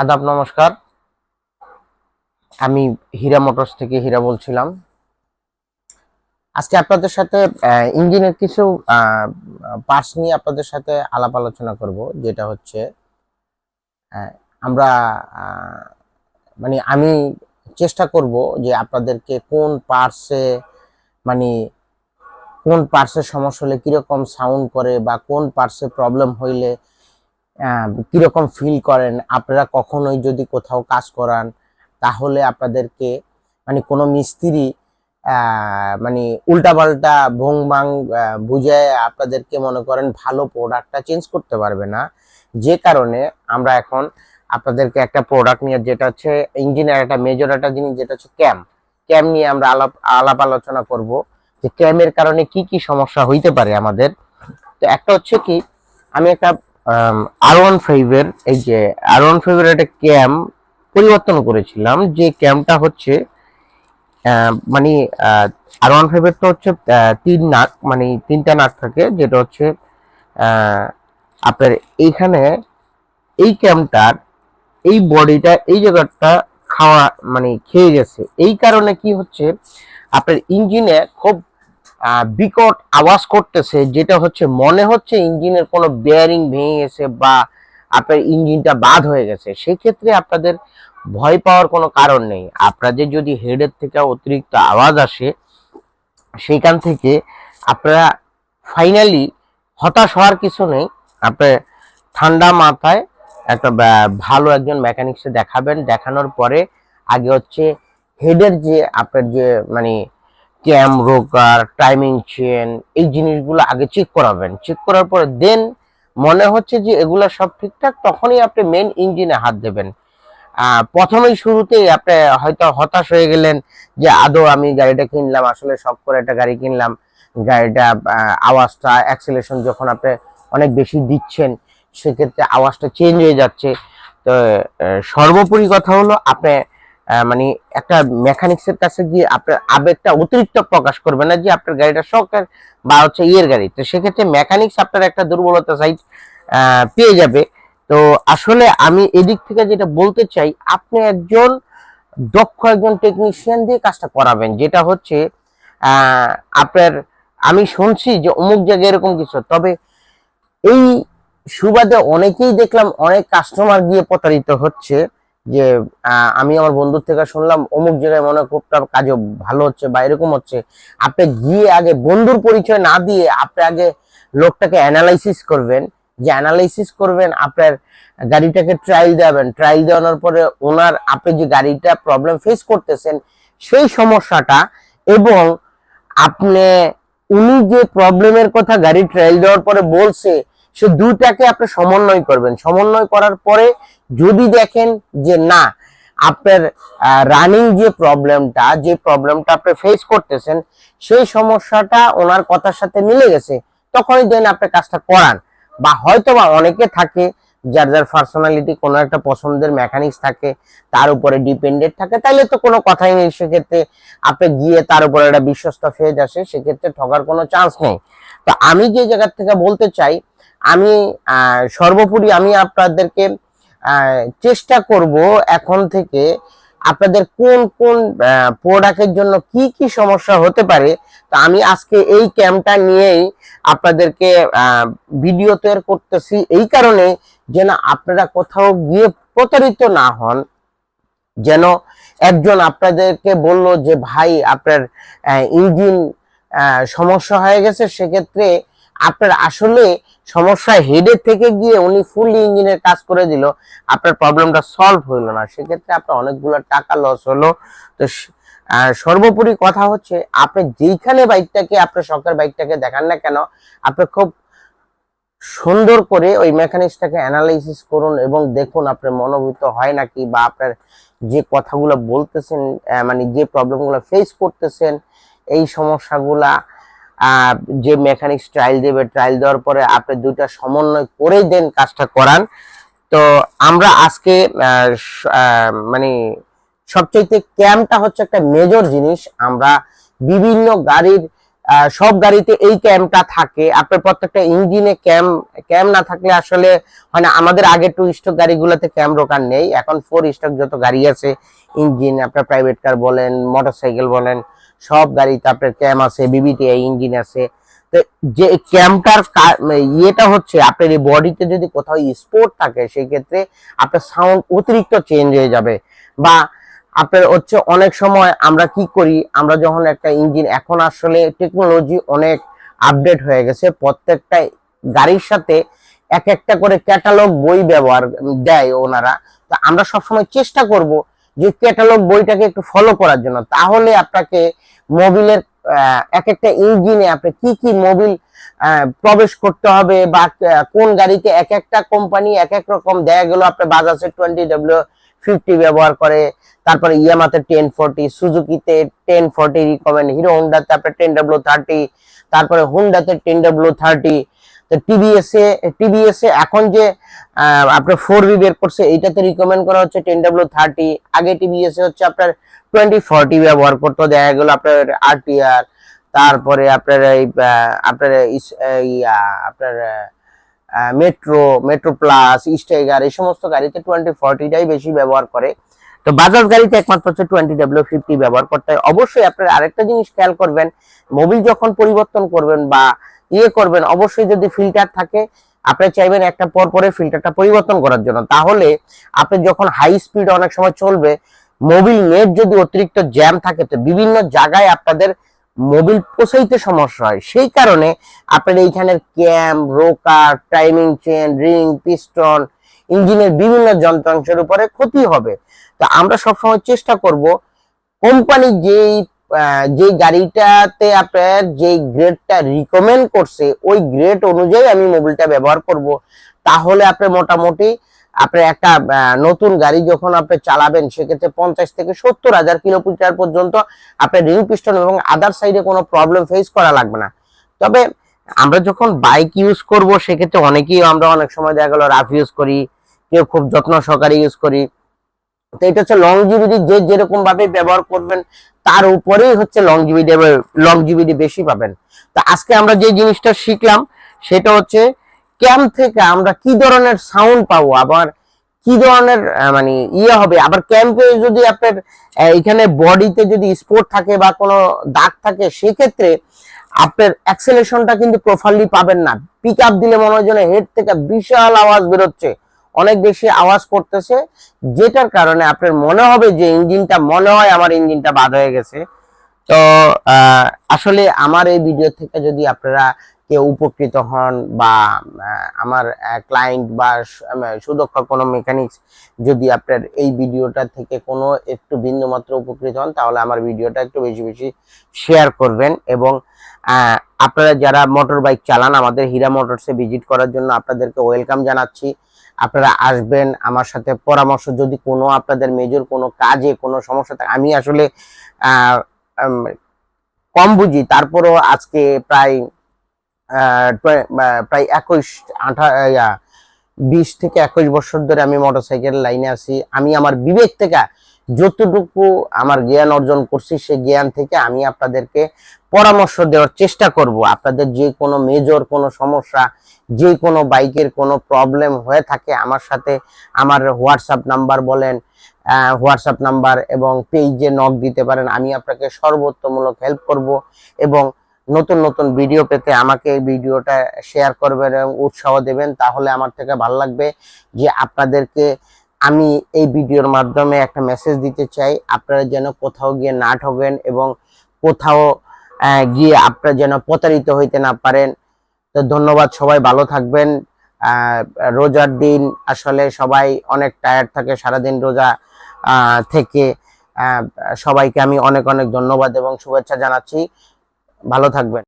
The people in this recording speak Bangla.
আদাব নমস্কার। আমি হীরা মোটরস থেকে হীরা বলছিলাম। আজকে আপনাদের সাথে ইঞ্জিনের কিছু পার্টস নিয়ে আপনাদের সাথে আলাপ আলোচনা করব, যেটা হচ্ছে আহ, আমরা আহ, আমি চেষ্টা করব যে আপনাদেরকে মানে কোন পার্টসে সমস্যা হলে কিরকম সাউন্ড করে বা কোন পার্টসে প্রবলেম হইলে কিরকম ফিল করেন আপনারা। কখনোই যদি কোথাও কাজ করান তাহলে আপনাদেরকে কোনো মিস্ত্রি উল্টাপাল্টা ভং ভাং বুঝায় আপনাদেরকে মনে করেন ভালো প্রোডাক্টটা চেঞ্জ করতে পারবে না। যে কারণে আমরা এখন আপনাদেরকে একটা প্রোডাক্ট নিয়ে, যেটা হচ্ছে ইঞ্জিনের একটা মেজর একটা জিনিস, যেটা হচ্ছে ক্যাম। ক্যাম নিয়ে আমরা আলাপ আলাপ আলোচনা করব যে ক্যামের কারণে কি কি সমস্যা হইতে পারে আমাদের। তো একটা হচ্ছে কি, আমি একটা R15 এর এই যে R15 এর একটা ক্যাম পরিবর্তন করেছিলাম। যে ক্যামটা হচ্ছে মানে R15 এর তো হচ্ছে তিন নাক, তিনটা নাক থাকে, যেটা হচ্ছে আপনার এইখানে এই ক্যামটার এই বডিটা এই জায়গাটা খাওয়া খেয়ে গেছে। এই কারণে কি হচ্ছে, আপনার ইঞ্জিনে খুব বিকট আওয়াজ করতেছে, যেটা হচ্ছে মনে হচ্ছে ইঞ্জিনের কোনো বেয়ারিং ভেঙে গেছে বা আপনার ইঞ্জিনটা বাদ হয়ে গেছে। সেই ক্ষেত্রে আপনাদের ভয় পাওয়ার কোনো কারণ নেই। আপনাদের যদি হেডের থেকে অতিরিক্ত আওয়াজ আসে, সেইখান থেকে আপনারা ফাইনালি হতাশ হওয়ার কিছু নেই। আপনার ঠান্ডা মাথায় একটা ভালো একজন মেকানিক্সে দেখাবেন। দেখানোর পরে আগে হচ্ছে হেডের যে আপনার যে ক্যাম, রোকার, টাইমিং চেন, এই জিনিসগুলো আগে চেক করাবেন। চেক করার পরে দেন মনে হচ্ছে যে এগুলো সব ঠিকঠাক, তখনই আপনি মেন ইঞ্জিনে হাত দেবেন। প্রথমেই শুরুতেই আপনি হয়তো হতাশ হয়ে গেলেন যে আদৌ আমি গাড়িটা কিনলাম, আসলে শখ করে একটা গাড়ি কিনলাম, গাড়িটা আওয়াজটা অ্যাক্সেলারেশন যখন আপনি অনেক বেশি দিচ্ছেন সেক্ষেত্রে আওয়াজটা চেঞ্জ হয়ে যাচ্ছে। তো সর্বোপরি কথা হলো, আপনি একটা মেকানিক্সের কাছে গিয়ে আপনার আবেগটা অতিরিক্ত প্রকাশ করবেন না যে আপনার গাড়িটা শখের বা হচ্ছে ইয়ের গাড়ি। তো সেক্ষেত্রে মেকানিক্স আপনার একটা দুর্বলতা সাইড পেয়ে যাবে। তো আসলে আমি এদিক থেকে যেটা বলতে চাই, আপনি একজন দক্ষ একজন টেকনিশিয়ান দিয়ে কাজটা করাবেন, যেটা হচ্ছে আহ আপনার আমি শুনছি যে অমুক জায়গায় এরকম কিছু, তবে এই সুবাদে অনেকেই দেখলাম অনেক কাস্টমার গিয়ে প্রতারিত হচ্ছে যে আমি আমার বন্ধুর থেকে শুনলাম অমুক জায়গায় মনে খুব কাজ ভালো হচ্ছে বা এরকম হচ্ছে। আপনি গিয়ে আগে বন্ধুর পরিচয় না দিয়ে আপনি আগে লোকটাকে অ্যানালাইসিস করবেন। যে অ্যানালাইসিস করবেন, আপনার গাড়িটাকে ট্রায়াল দেবেন। ট্রায়াল দেওয়ানোর পরে ওনার আপনি যে গাড়িটা প্রবলেম ফেস করতেছেন সেই সমস্যাটা, এবং আপনি উনি যে প্রবলেমের কথা গাড়ি ট্রায়াল দেওয়ার পরে বলছে, সে দুটাকে আপনি সমন্বয় করবেন। সমন্বয় করার পরে যদি দেখেন যে না, আপনার রানিং যে প্রবলেমটা আপনি ফেস করতেছেন সেই সমস্যাটা ওনার কথার সাথে মিলে গেছে, তখনই দেন আপনি কাজটা করান। বা হয়তো বা অনেকে থাকে যার যার পার্সোনালিটি কোনো একটা পছন্দের মেকানিক্স থাকে, তার উপরে ডিপেন্ডেন্ট থাকে, তাইলে তো কোনো কথাই নেই। সেক্ষেত্রে আপনি গিয়ে তার উপরে একটা বিশ্বস্ত ফেজ আসে, সেক্ষেত্রে ঠকার কোনো চান্স নেই। তো আমি যে জায়গা থেকে বলতে চাই, আমি সর্বোপরি আমি আপনাদেরকে চেষ্টা করব এখন থেকে আপনাদের কোন কোন প্রোডাক্টের জন্য কি কি সমস্যা হতে পারে। তা আমি আজকে এই ক্যাম্পটা নিয়েই আপনাদেরকে ভিডিও তৈরি করতেছি, এই কারণে যেন আপনারা কোথাও গিয়ে প্রতারিত না হন। যেন একজন আপনাদেরকে বলল যে ভাই আপনার ইঞ্জিন সমস্যা হয়ে গেছে, সেক্ষেত্রে আপনার আসলে সমস্যা হেডের থেকে গিয়ে উনি ফুল ইঞ্জিনের কাজ করে দিল, আপনার প্রবলেমটা সলভ হইলো না, সেক্ষেত্রে আপনার অনেকগুলো টাকা লস হলো। তো সর্বোপরি কথা হচ্ছে, আপনি যেইখানে বাইকটাকে আপনার শখের বাইকটাকে দেখান না কেন, আপনি খুব সুন্দর করে ওই মেকানিক্সটাকে অ্যানালাইসিস করুন এবং দেখুন আপনার মনোভূত হয় নাকি, বা আপনার যে কথাগুলো বলতেছেন যে প্রবলেমগুলো ফেস করতেছেন এই সমস্যাগুলা যে মেকানিক্স ট্রায়াল দেবে, ট্রায়াল দেওয়ার পরে আপনি দুইটা সমন্বয় করেই দেন কাজটা করান। তো আমরা আজকে মানে সবচাইতে ক্যামটা হচ্ছে একটা মেজর জিনিস। আমরা বিভিন্ন গাড়ির সব গাড়িতে এই ক্যামটা থাকে। আপনার প্রত্যেকটা ইঞ্জিনে ক্যাম না থাকলে আসলে হয় না। আমাদের আগে 2 স্টক গাড়িগুলোতে ক্যাম রোকার নেই, এখন 4 স্টক যত গাড়ি আছে ইঞ্জিন, আপনার প্রাইভেট কার বলেন, মোটরসাইকেল বলেন, সব গাড়িতে আপনার ক্যাম আছে, বিবিটিআই ইঞ্জিন আছে। তো যে ক্যামটার ইয়েটা হচ্ছে আপনার এই বডিতে যদি কোথাও স্পোর্ট থাকে সেই ক্ষেত্রে আপনার সাউন্ড অতিরিক্ত চেঞ্জ হয়ে যাবে। বা আপনার হচ্ছে অনেক সময় আমরা কি করি, আমরা যখন একটা ইঞ্জিন, এখন আসলে টেকনোলজি অনেক আপডেট হয়ে গেছে, প্রত্যেকটা গাড়ির সাথে এক একটা করে ক্যাটালগ বই ব্যবহার দেয় ওনারা। তো আমরা সবসময় চেষ্টা করব যে ক্যাটালগ বইটাকে একটু ফলো করার জন্য। তাহলে আপনাকে মোবিলের এক একটা ইঞ্জিনে আপনি কি কি মোবিল প্রবেশ করতে হবে, বা কোন গাড়িতে এক একটা কোম্পানি এক এক রকম দেখা গেল। আপনার বাজাজের 20W50 ব্যবহার করে, তারপরে ইয়ামাতে 1040, সুজুকিতে 1040 রিকমেন্ড, হিরো হোন্ডাতে আপনার 10W30, তারপরে হোন্ডাতে 10W30। তো টিভিএস এ এখন যে আপনার 4V বের করছে, এইটাতে রিকমেন্ড করা হচ্ছে 10W30। আগে টিভিএস এ হচ্ছে আপনার 2040 ব্যবহার করতে, দেখা গেল আপনার আরটিআর, তারপরে আপনার এই আপনার মেট্রো প্লাস, স্টাইগার, এই সমস্ত গাড়িতে 2040টাই বেশি ব্যবহার করে। তো বাজাজ গাড়িতে একমাত্র হচ্ছে 20W50 ব্যবহার করতে হয়। অবশ্যই আপনার আরেকটা জিনিস খেয়াল করবেন, মোবিল যখন পরিবর্তন করবেন বা করবেন, অবশ্যই যদি ফিল্টার থাকে, আপনি চাইবেন একটা পর পরে ফিল্টারটা পরিবর্তন করার জন্য। তাহলে আপনি যখন হাই স্পিড অনেক সময় চলবে, মোবিল নেট যদি অতিরিক্ত জ্যাম থাকে, তো বিভিন্ন জায়গায় আপনাদের মোবিল পৌঁছাইতে সমস্যা হয়। সেই কারণে আপনার এইখানের ক্যাম, রোকার, টাইমিং চেন, রিং, পিস্টন, ইঞ্জিনের বিভিন্ন যন্ত্রাংশের উপরে ক্ষতি হবে। তো আমরা সবসময় চেষ্টা করব কোম্পানি যে গাড়িটাতে আপনার যে গ্রেডটা রিকমেন্ড করছে ওই গ্রেড অনুযায়ী আমি মোবিলটা ব্যবহার করব। তাহলে আপনি মোটামুটি আপনার একটা নতুন গাড়ি যখন আপনি চালাবেন, সেক্ষেত্রে 50 থেকে 70,000 কিলোমিটার পর্যন্ত আপনার রিং, পিস্টন এবং আদার সাইডে কোনো প্রবলেম ফেস করা লাগবে না। তবে আমরা যখন বাইক ইউজ করব, সেক্ষেত্রে আমরা অনেক সময় দেখা গেল রাফ ইউজ করি, কেউ খুব যত্ন সহকারে ইউজ করি। তো এটা হচ্ছে লংজিভিটি, যে যেরকম ভাবে ব্যবহার করবেন তার উপরেই হচ্ছে লংজিভিটি বেশি পাবেন। তো আজকে আমরা যে জিনিসটা শিখলাম সেটা হচ্ছে ক্যাম থেকে আমরা কি ধরনের সাউন্ড পাবো, আবার কি ধরনের মানে হবে। আবার ক্যাম্পে যদি আপনার এখানে বডিতে যদি স্পোর্ট থাকে বা কোনো দাগ থাকে, সেক্ষেত্রে আপনার অ্যাক্সেলেশনটা কিন্তু প্রপারলি পাবেন না। পিক আপ দিলে মনে হয় যেন হেড থেকে বিশাল আওয়াজ বেরোচ্ছে, অনেক বেশি আওয়াজ করতেছে, যেটার কারণে আপনার মনে হবে যে আমার ইঞ্জিনটা বাদ হয়ে গেছে। তো আসলে আমার এই ভিডিও থেকে যদি আপনারা কেউ উপকৃত হন, বা আমার ক্লায়েন্ট বা সুদক্ষ কোনো মেকানিক্স যদি আপনার এই ভিডিওটা থেকে কোনো একটু বিন্দুমাত্র উপকৃত হন, তাহলে আমার ভিডিওটা একটু বেশি বেশি শেয়ার করবেন। এবং আপনারা যারা মোটর বাইক চালান, আমাদের হীরা মোটরসে ভিজিট করার জন্য আপনাদেরকে ওয়েলকাম জানাচ্ছি। আপনারা আসবেন আমার সাথে পরামর্শ, যদি কোনো আপনাদের মেজর কোনো কাজে কোনো সমস্যা থাকে। আমি আসলে কম বুঝি, তারপরও আজকে প্রায় 20 থেকে 21 বছর ধরে আমি মোটরসাইকেল লাইনে আছি। আমি আমার বিবেক থেকে যতটুকু আমার জ্ঞান অর্জন করছি, সেই জ্ঞান থেকে আমি আপনাদেরকে পরামর্শ দেওয়ার চেষ্টা করব। আপনাদের যে কোনো মেজর কোনো সমস্যা, যে কোনো বাইকের কোনো প্রবলেম হয়ে থাকে, আমার সাথে আমার হোয়াটসঅ্যাপ নাম্বার এবং পেজে নক দিতে পারেন। আমি আপনাকে সর্বোত্তমূলক হেল্প করব। এবং নতুন নতুন ভিডিও পেতে আমাকে এই ভিডিওটা শেয়ার করবেন এবং উৎসাহ দেবেন, তাহলে আমার থেকে ভালো লাগবে। যে আপনাদেরকে আমি এই ভিডিওর মাধ্যমে একটা মেসেজ দিতে চাই, আপনারা যেন কোথাও গিয়ে না ঠকেন এবং কোথাও গিয়ে আপনারা যেন প্রতারিত হইতে না পারেন। তো ধন্যবাদ, সবাই ভালো থাকবেন। রোজার দিন আসলে সবাই অনেক টায়ার্ড থাকে সারাদিন রোজা থেকে। সবাইকে আমি অনেক অনেক ধন্যবাদ এবং শুভেচ্ছা জানাচ্ছি। ভালো থাকবেন।